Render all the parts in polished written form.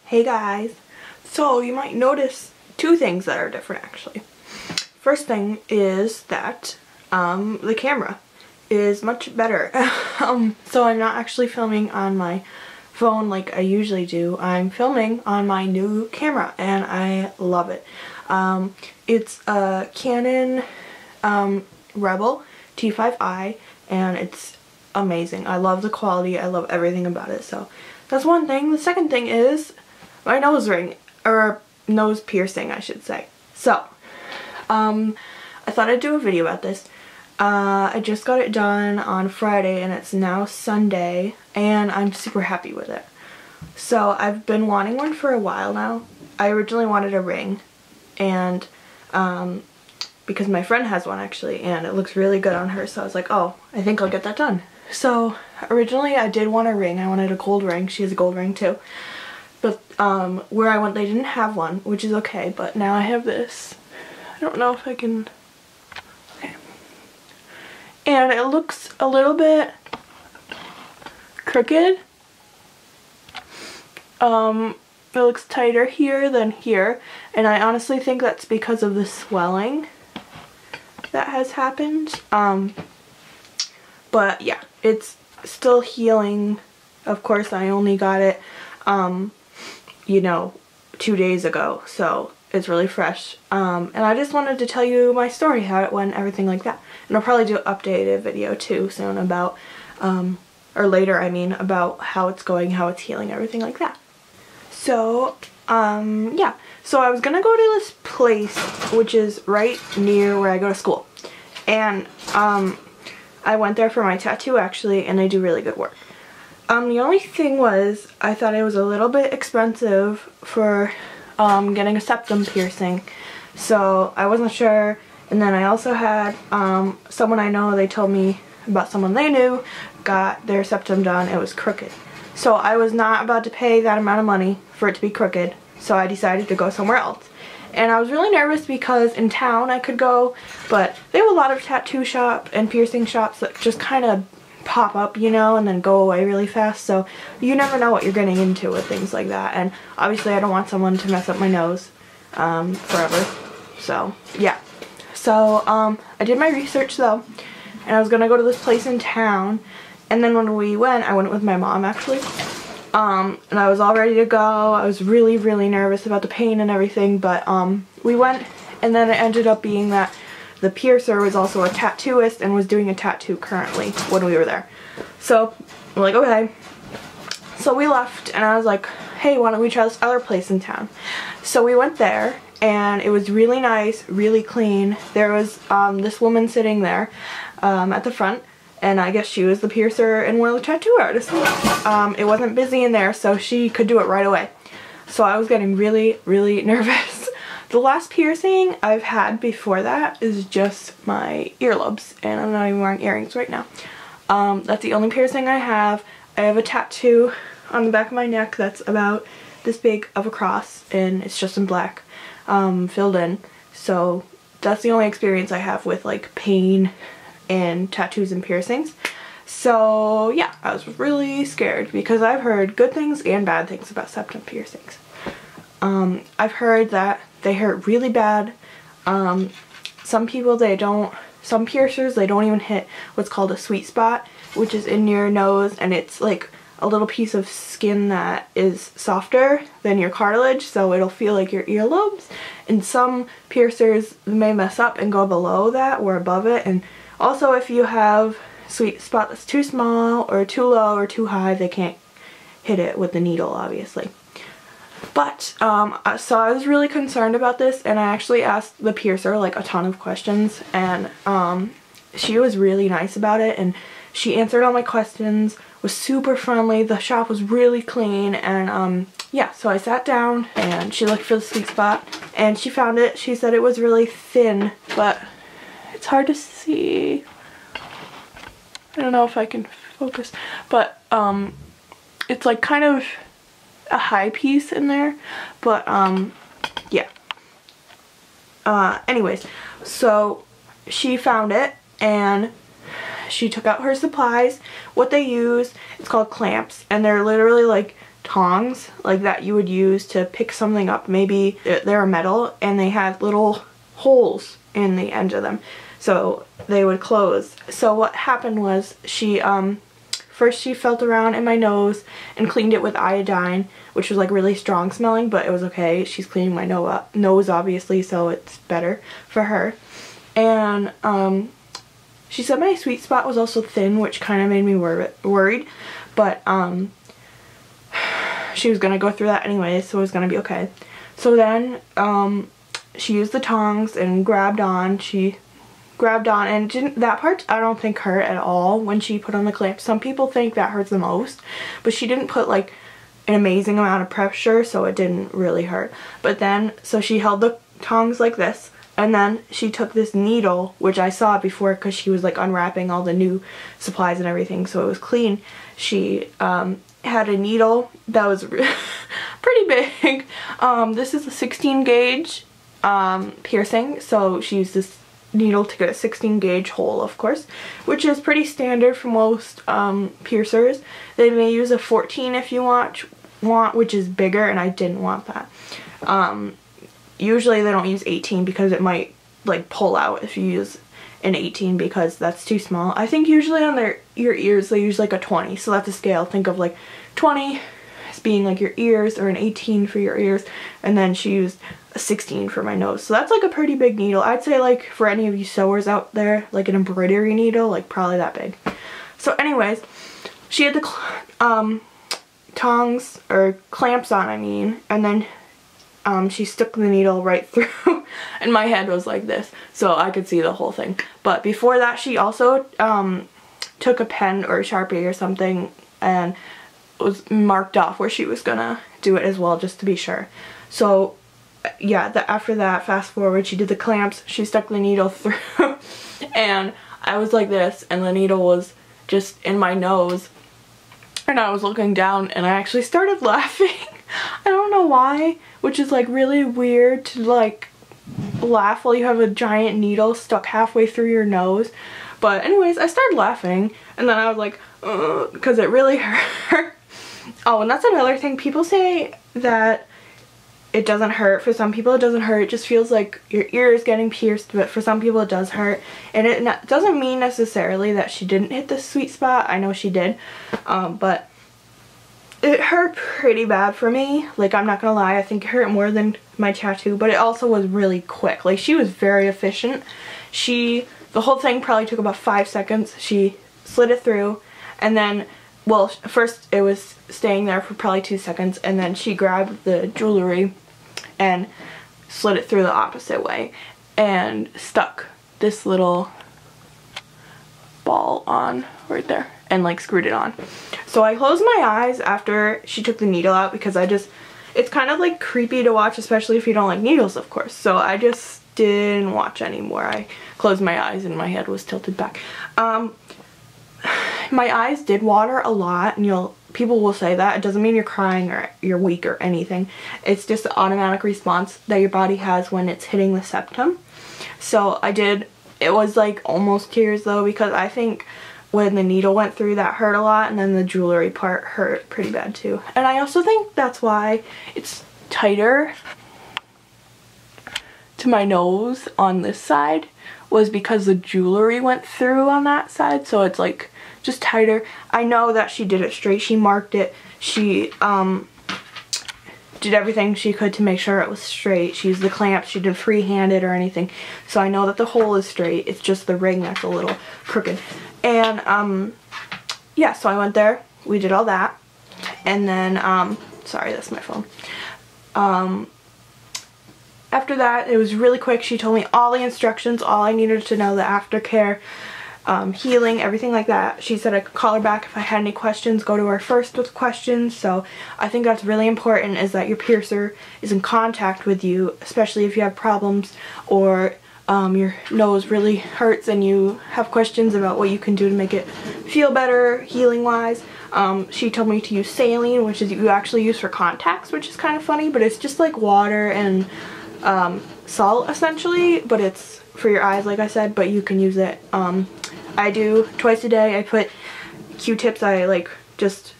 Hey guys! So you might notice two things that are different actually. First thing is that the camera is much better. So I'm not actually filming on my phone like I usually do. I'm filming on my new camera and I love it. It's a Canon Rebel T5i and it's amazing. I love the quality. I love everything about it. So that's one thing. The second thing is my nose ring, or nose piercing I should say. So I thought I'd do a video about this. I just got it done on Friday and it's now Sunday and I'm super happy with it. So I've been wanting one for a while now. I originally wanted a ring and because my friend has one actually and it looks really good on her, so I was like, oh, I think I'll get that done. So originally I did want a ring. I wanted a gold ring. She has a gold ring too. But where I went they didn't have one, which is okay, but now I have this. I don't know if I can... Okay. And it looks a little bit crooked. It looks tighter here than here, and I honestly think that's because of the swelling that has happened. But yeah, it's still healing. Of course, I only got it, you know, 2 days ago, so it's really fresh. And I just wanted to tell you my story, how it went, everything like that. And I'll probably do an updated video too soon about, or later I mean, about how it's going, how it's healing, everything like that. So, yeah. So I was gonna go to this place, which is right near where I go to school. And, I went there for my tattoo actually, and they do really good work. The only thing was, I thought it was a little bit expensive for getting a septum piercing, so I wasn't sure. And then I also had someone I know, they told me about someone they knew got their septum done. It was crooked. So I was not about to pay that amount of money for it to be crooked, so I decided to go somewhere else. And I was really nervous because in town I could go, but they have a lot of tattoo shop and piercing shops that just kind of pop up, you know, and then go away really fast, so you never know what you're getting into with things like that. And obviously I don't want someone to mess up my nose forever. So yeah, so I did my research though, and I was gonna go to this place in town, and then when we went, I went with my mom actually, and I was all ready to go. I was really nervous about the pain and everything, but we went, and then it ended up being that the piercer was also a tattooist and was doing a tattoo currently when we were there. So I'm like, okay. So we left and I was like, hey, why don't we try this other place in town? So we went there and it was really nice, really clean. There was this woman sitting there at the front, and I guess she was the piercer and one of the tattoo artists. It wasn't busy in there, so she could do it right away. So I was getting really nervous. The last piercing I've had before that is just my earlobes, and I'm not even wearing earrings right now. That's the only piercing I have. I have a tattoo on the back of my neck that's about this big of a cross, and it's just in black, filled in. So that's the only experience I have with like pain and tattoos and piercings. So yeah, I was really scared because I've heard good things and bad things about septum piercings. I've heard that they hurt really bad. Some people, some piercers, they don't even hit what's called a sweet spot, which is in your nose, and it's like a little piece of skin that is softer than your cartilage, so it'll feel like your earlobes. And some piercers may mess up and go below that or above it. And also if you have sweet spot that's too small or too low or too high, they can't hit it with the needle, obviously. But, so I was really concerned about this, and I actually asked the piercer like a ton of questions, and she was really nice about it, and she answered all my questions, was super friendly. The shop was really clean, and yeah, so I sat down and she looked for the sweet spot and she found it. She said it was really thin, but it's hard to see. I don't know if I can focus, but it's like kind of a high piece in there, but yeah. Anyways, so she found it and she took out her supplies. What they use, it's called clamps, and they're literally like tongs like that you would use to pick something up. Maybe they're metal and they had little holes in the end of them, so they would close. So what happened was she first she felt around in my nose and cleaned it with iodine, which was like really strong smelling, but it was okay. She's cleaning my nose obviously, so it's better for her. And she said my sweet spot was also thin, which kind of made me worried, but she was gonna go through that anyway, so it was gonna be okay. So then she used the tongs and grabbed on. She grabbed on, and that part I don't think hurt at all when she put on the clamp. Some people think that hurts the most, but she didn't put like an amazing amount of pressure, so it didn't really hurt. But then, so she held the tongs like this, and then she took this needle, which I saw before because she was like unwrapping all the new supplies and everything, so it was clean. She had a needle that was pretty big. This is a 16 gauge piercing, so she used this needle to get a 16 gauge hole, of course, which is pretty standard for most piercers. They may use a 14 if you want, which is bigger, and I didn't want that. Usually they don't use 18 because it might like pull out if you use an 18 because that's too small. I think usually on your ears they use like a 20, so that's a scale. Think of like 20 as being like your ears, or an 18 for your ears, and then she used a 16 for my nose. So that's like a pretty big needle. I'd say like for any of you sewers out there, like an embroidery needle, like probably that big. So anyways, she had the tongs, or clamps on I mean, and then she stuck the needle right through and my head was like this, so I could see the whole thing. But before that she also took a pen or a Sharpie or something and was marked off where she was gonna do it as well, just to be sure. So yeah, after that, fast forward, she did the clamps, she stuck the needle through and I was like this, and the needle was just in my nose, and I was looking down and I actually started laughing. I don't know why, which is like really weird to like laugh while you have a giant needle stuck halfway through your nose. But anyways, I started laughing, and then I was like, because it really hurt. Oh, and that's another thing. People say that it doesn't hurt. For some people it doesn't hurt. It just feels like your ear is getting pierced, but for some people it does hurt. And it doesn't mean necessarily that she didn't hit the sweet spot. I know she did. But it hurt pretty bad for me. Like, I'm not gonna lie, I think it hurt more than my tattoo, but it also was really quick. Like, she was very efficient. The whole thing probably took about 5 seconds. She slid it through, and then, well, first it was staying there for probably 2 seconds, and then she grabbed the jewelry and slid it through the opposite way and stuck this little ball on right there and like screwed it on. So I closed my eyes after she took the needle out because it's kind of like creepy to watch, especially if you don't like needles, of course. So I just didn't watch anymore. I closed my eyes and my head was tilted back. My eyes did water a lot, and people will say that. It doesn't mean you're crying or you're weak or anything. It's just the automatic response that your body has when it's hitting the septum. So it was like almost tears though, because I think when the needle went through, that hurt a lot, and then the jewelry part hurt pretty bad too. And I also think that's why it's tighter to my nose on this side, was because the jewelry went through on that side, so it's like just tighter. I know that she did it straight. She marked it. She did everything she could to make sure it was straight. She used the clamps. She didn't freehand it or anything. So I know that the hole is straight. It's just the ring that's a little crooked. And yeah, so I went there. We did all that. And then, sorry, that's my phone. After that, it was really quick. She told me all the instructions, all I needed to know, the aftercare, healing, everything like that. She said I could call her back if I had any questions, go to her first with questions. So I think that's really important, is that your piercer is in contact with you, especially if you have problems or your nose really hurts and you have questions about what you can do to make it feel better healing wise. She told me to use saline, which is you actually use for contacts, which is kind of funny, but it's just like water and salt essentially, but it's for your eyes like I said, but you can use it. I do twice a day. I put Q-tips, I like just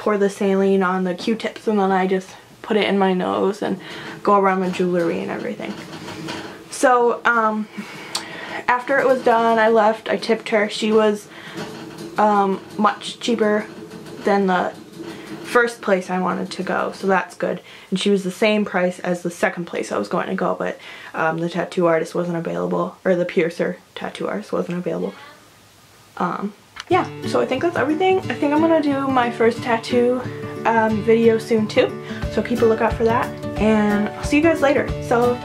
pour the saline on the Q-tips, and then I just put it in my nose and go around with jewelry and everything. So after it was done, I left. I tipped her. She was much cheaper than the first place I wanted to go, so that's good. And she was the same price as the second place I was going to go, but the tattoo artist wasn't available, or the piercer tattoo artist wasn't available. Yeah, so I think that's everything. I think I'm gonna do my first tattoo video soon too, so keep a lookout for that, and I'll see you guys later. So